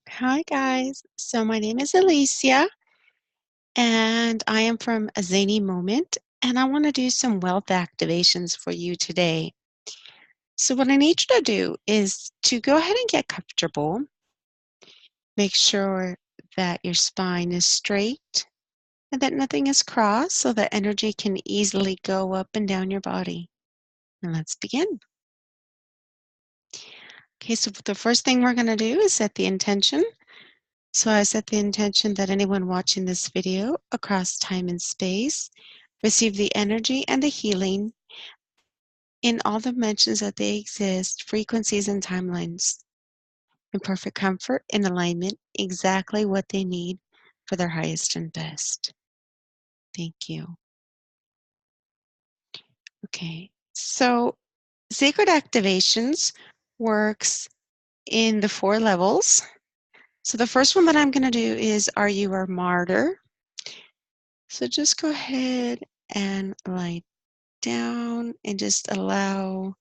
Hi, guys. So, my name is Alicia, and I am from a Zany Moment, and I want to do some wealth activations for you today. So, what I need you to do is to go ahead and get comfortable. Make sure that your spine is straight and that nothing is crossed so that energy can easily go up and down your body. And let's begin. Okay, so the first thing we're going to do is set the intention. So, I set the intention that anyone watching this video across time and space receive the energy and the healing in all dimensions that they exist, frequencies and timelines, in perfect comfort and alignment, exactly what they need for their highest and best. Thank you. Okay, so Sacred Activations works in the 4 levels. So the first one that I'm going to do is Are You a Martyr? So just go ahead and lie down and just allow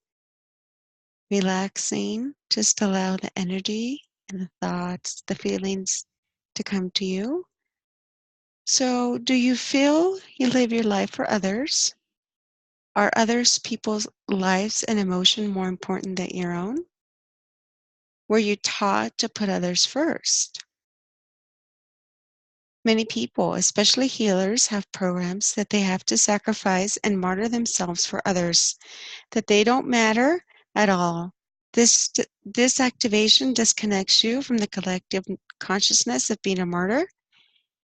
relaxing, just allow the energy and the thoughts, the feelings to come to you. So, do you feel you live your life for others? Are others people's lives and emotion more important than your own? Were you taught to put others first? Many people, especially healers, have programs that they have to sacrifice and martyr themselves for others, that they don't matter at all. This activation disconnects you from the collective consciousness of being a martyr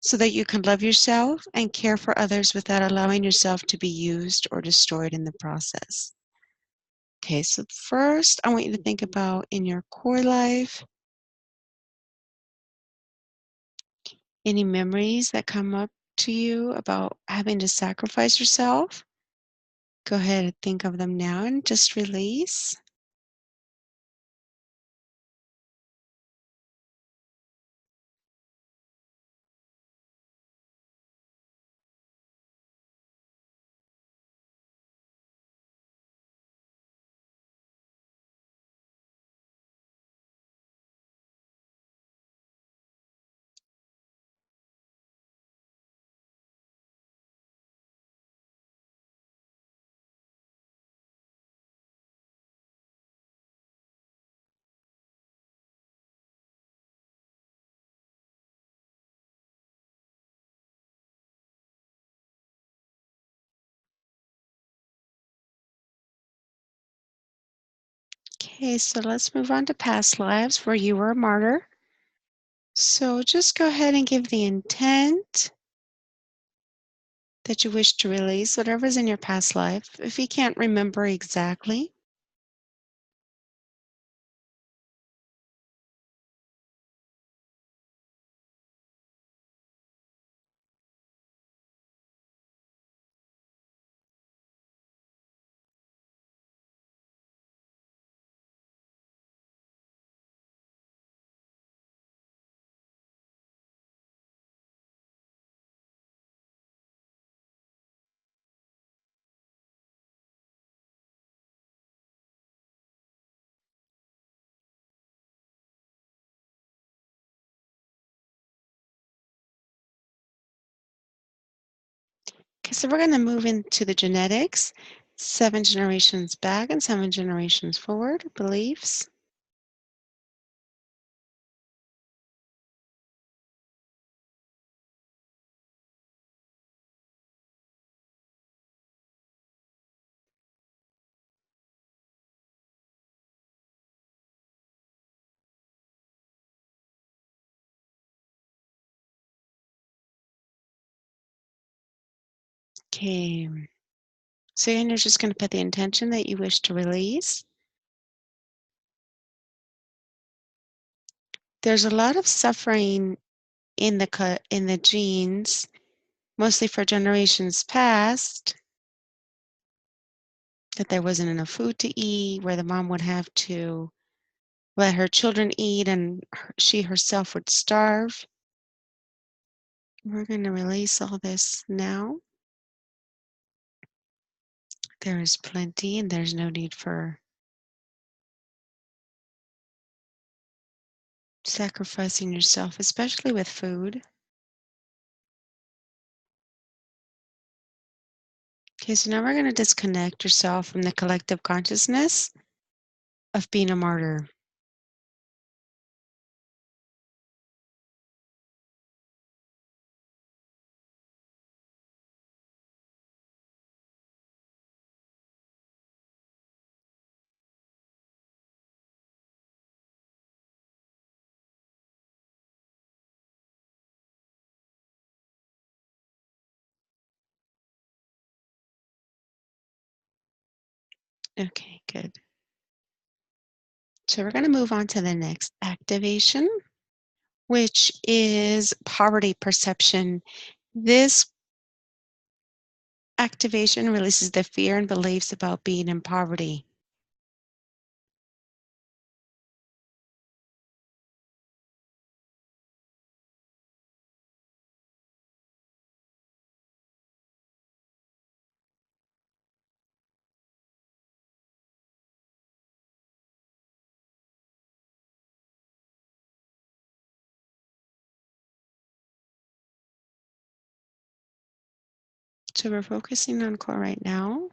so that you can love yourself and care for others without allowing yourself to be used or destroyed in the process. Okay, so first I want you to think about in your core life, any memories that come up to you about having to sacrifice yourself. Go ahead and think of them now and just release. Okay, so let's move on to past lives where you were a martyr. So just go ahead and give the intent that you wish to release, whatever's in your past life. If you can't remember exactly, okay, so we're going to move into the genetics, 7 generations back and 7 generations forward, beliefs. Okay, so then you're just going to put the intention that you wish to release. There's a lot of suffering in the genes, mostly for generations past, that there wasn't enough food to eat, where the mom would have to let her children eat and she herself would starve. We're going to release all this now. There is plenty and there's no need for sacrificing yourself, especially with food. Okay, so now we're going to disconnect yourself from the collective consciousness of being a martyr. Okay, good. So we're going to move on to the next activation, which is poverty perception. This activation releases the fear and beliefs about being in poverty. So we're focusing on core right now.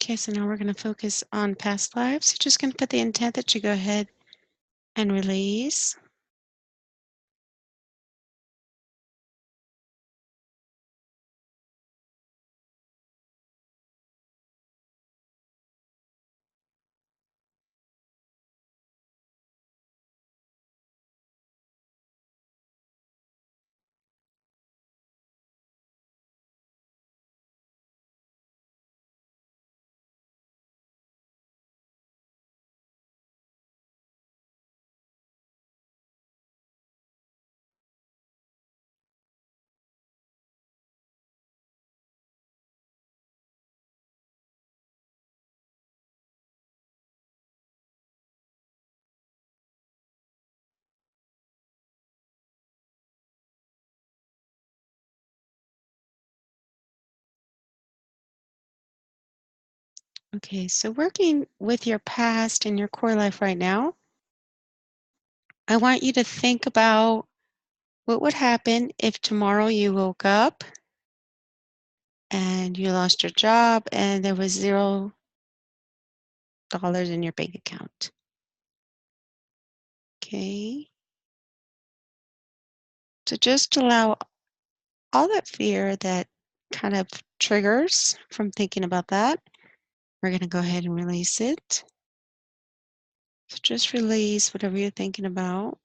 Okay, so now we're going to focus on past lives. You're just going to put the intent that you go ahead and release. Okay, so working with your past and your core life right now, I want you to think about what would happen if tomorrow you woke up and you lost your job and there was $0 in your bank account. Okay, so just allow all that fear that kind of triggers from thinking about that. We're going to go ahead and release it. So just release whatever you're thinking about.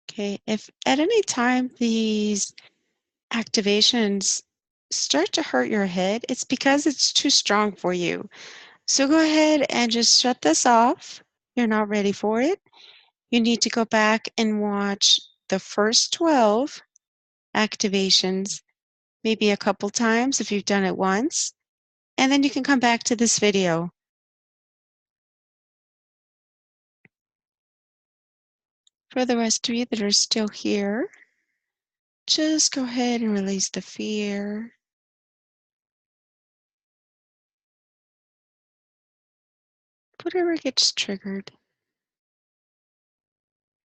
Okay, if at any time these activations start to hurt your head, it's because it's too strong for you. So go ahead and just shut this off. You're not ready for it. You need to go back and watch the first 12 activations, maybe a couple times if you've done it once, and then you can come back to this video. For the rest of you that are still here, just go ahead and release the fear. Whatever gets triggered.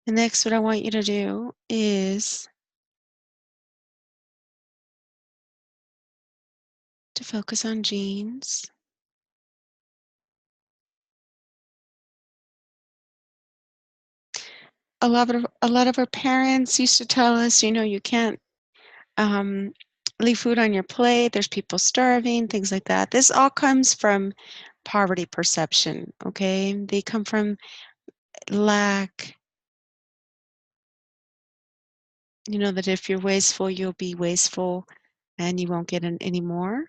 And next, what I want you to do is to focus on genes. A lot of our parents used to tell us, you can't um, leave food on your plate. There's people starving, things like that. This all comes from poverty perception. Okay, they come from lack. That if you're wasteful, you'll be wasteful, and you won't get any more.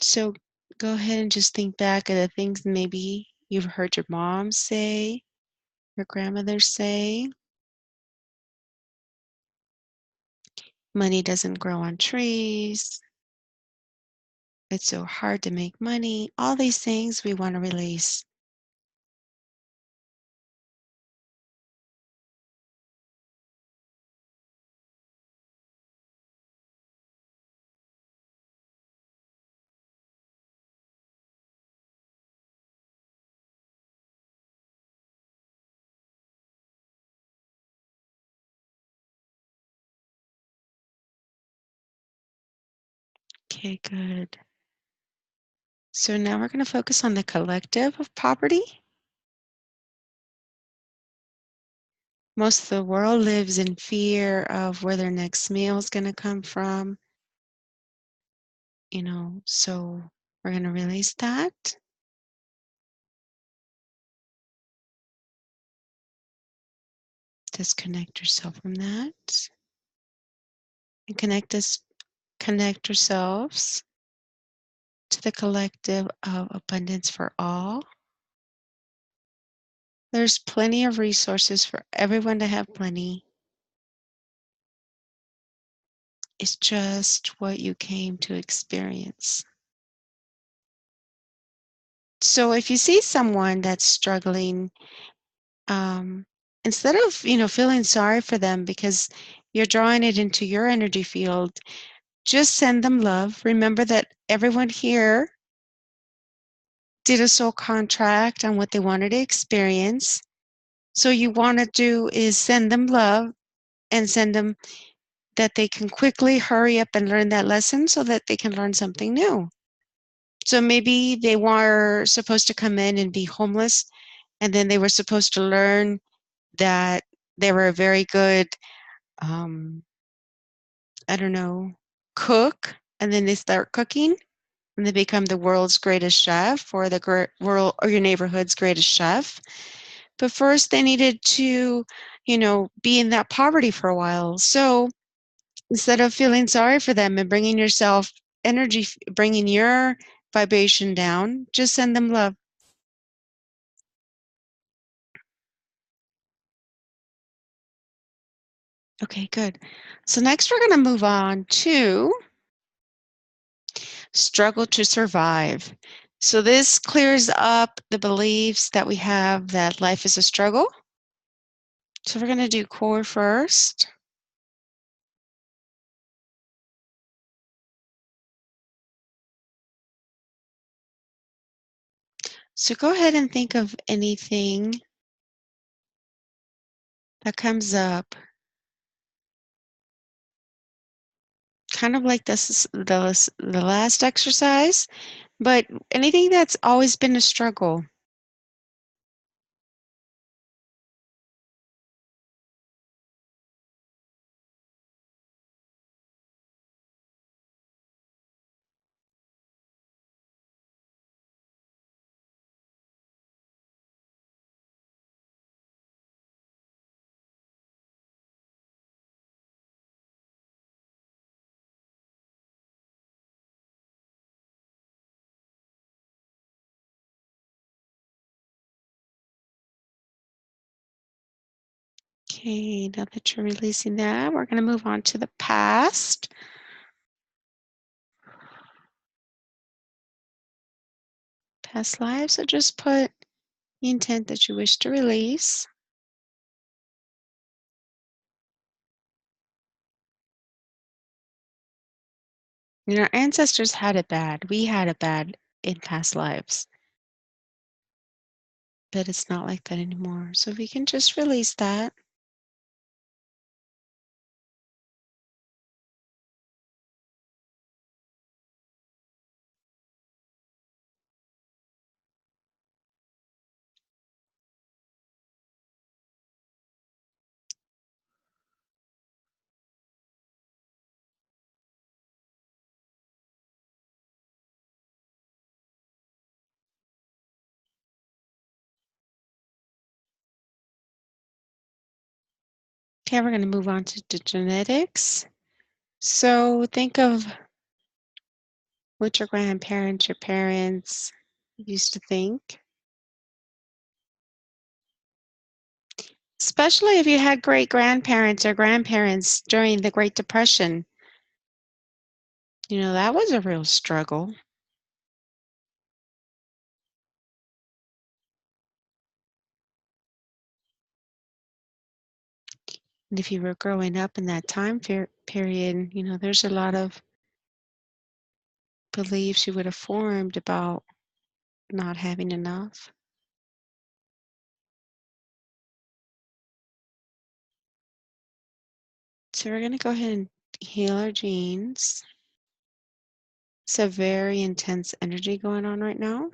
So go ahead and just think back at the things maybe you've heard your mom say, your grandmother say. Money doesn't grow on trees. It's so hard to make money. All these things we want to release. Okay, good. So now we're going to focus on the collective of poverty. Most of the world lives in fear of where their next meal is going to come from. So we're going to release that. Disconnect yourself from that. And connect yourselves to the collective of abundance for all. There's plenty of resources for everyone to have plenty. It's just what you came to experience. So if you see someone that's struggling, instead of feeling sorry for them because you're drawing it into your energy field, just send them love. Remember that everyone here did a soul contract on what they wanted to experience. So you want to do is send them love and send them that they can quickly hurry up and learn that lesson so that they can learn something new. So maybe they were supposed to come in and be homeless, and then they were supposed to learn that they were a very good, um, I don't know, cook, and then they start cooking, and they become the world's greatest chef or the world or your neighborhood's greatest chef. But first, they needed to, be in that poverty for a while. So instead of feeling sorry for them and bringing yourself energy, bringing your vibration down, just send them love. Okay, good. So next we're going to move on to struggle to survive. So this clears up the beliefs that we have that life is a struggle. So we're going to do core first. So go ahead and think of anything that comes up, kind of like the last exercise, but anything that's always been a struggle. Okay, now that you're releasing that, we're going to move on to the past. Past lives. So just put the intent that you wish to release. Our ancestors had it bad. We had it bad in past lives, but it's not like that anymore. So we can just release that. Okay, we're going to move on to the genetics. So think of what your grandparents, your parents used to think. Especially if you had great grandparents or grandparents during the Great Depression. That was a real struggle. And if you were growing up in that time period, there's a lot of beliefs you would have formed about not having enough. So we're going to go ahead and heal our genes. It's a very intense energy going on right now.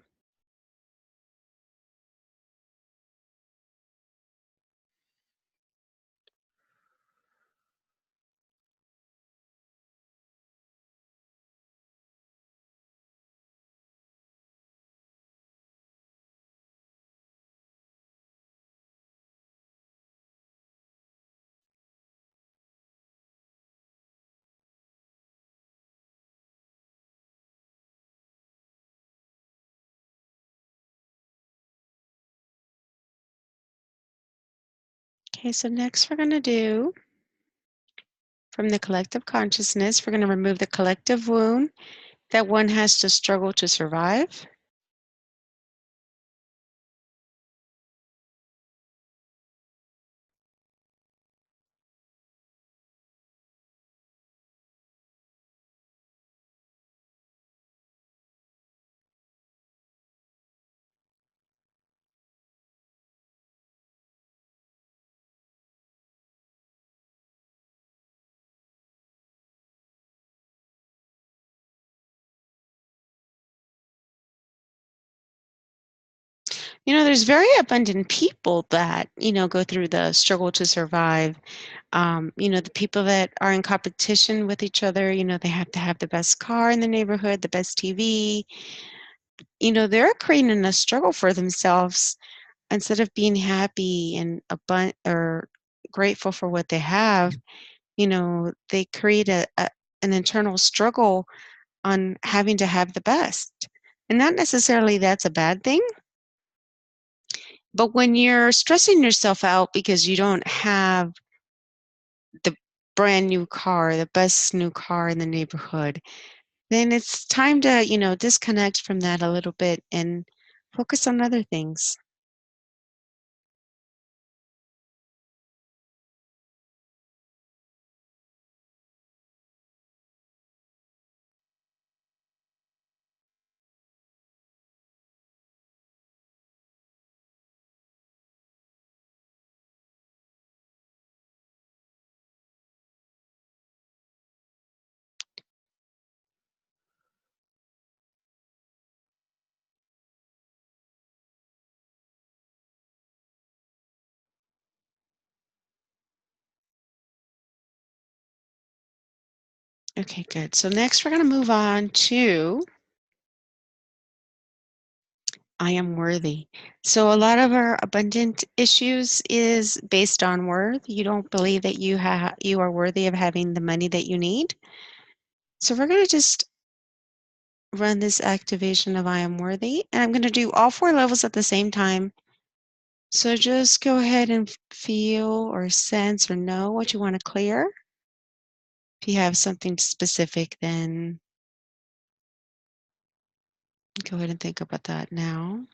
Okay, so next we're going to do, from the collective consciousness, we're going to remove the collective wound that one has to struggle to survive. There's very abundant people that, go through the struggle to survive. The people that are in competition with each other, they have to have the best car in the neighborhood, the best TV. They're creating a struggle for themselves instead of being happy and or grateful for what they have. They create an internal struggle on having to have the best. And not necessarily that's a bad thing. But when you're stressing yourself out because you don't have the brand new car, the best new car in the neighborhood, then it's time to, disconnect from that a little bit and focus on other things. Okay, good. So next we're going to move on to I am worthy. So a lot of our abundant issues is based on worth. You don't believe that you are worthy of having the money that you need. So we're going to just run this activation of I am worthy, and I'm going to do all 4 levels at the same time. So just go ahead and feel or sense or know what you want to clear. If you have something specific, then go ahead and think about that now.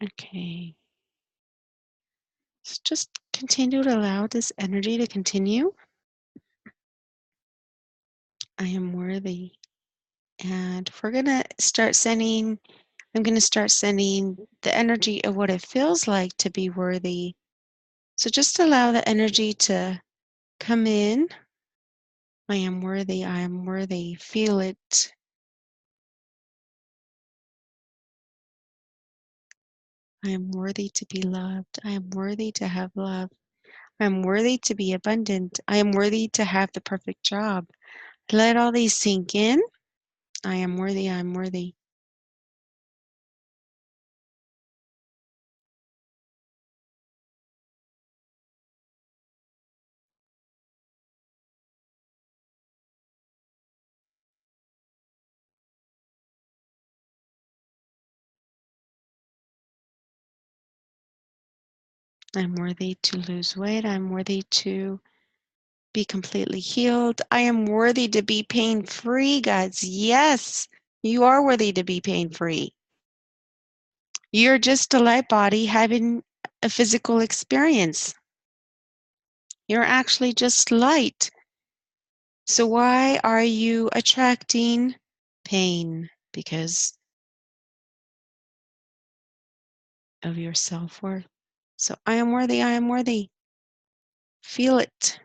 Okay. So just continue to allow this energy to continue. I am worthy. And we're going to start sending, I'm going to start sending the energy of what it feels like to be worthy. So just allow the energy to come in. I am worthy. I am worthy. Feel it. I am worthy to be loved. I am worthy to have love. I am worthy to be abundant. I am worthy to have the perfect job. Let all these sink in. I am worthy. I am worthy. I'm worthy to lose weight. I'm worthy to be completely healed. I am worthy to be pain free, guys. Yes, you are worthy to be pain free. You're just a light body having a physical experience. You're actually just light. So why are you attracting pain? Because of your self-worth. So I am worthy, I am worthy. Feel it.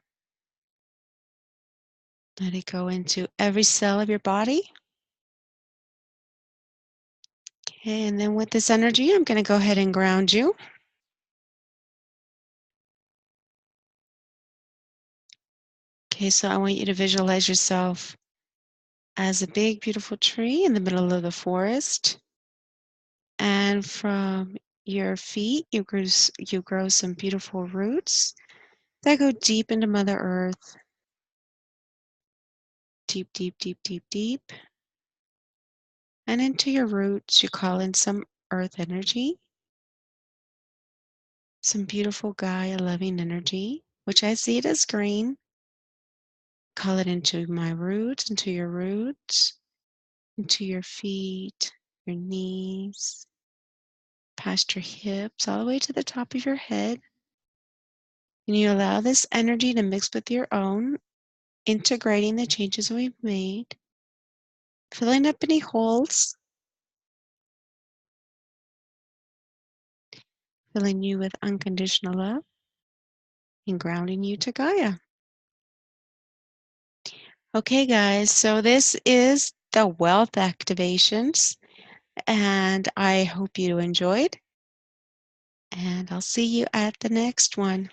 Let it go into every cell of your body. Okay, and then with this energy, I'm going to go ahead and ground you. Okay, so I want you to visualize yourself as a big, beautiful tree in the middle of the forest. And from your feet, you grow some beautiful roots that go deep into Mother Earth. Deep, deep, deep, deep, deep. And into your roots, you call in some earth energy, some beautiful Gaia loving energy, which I see it as green. Call it into my roots, into your roots, into your feet, your knees, past your hips, all the way to the top of your head. And you allow this energy to mix with your own, integrating the changes we've made, filling up any holes, filling you with unconditional love, and grounding you to Gaia. Okay, guys, so this is the wealth activations, and I hope you enjoyed. And I'll see you at the next one.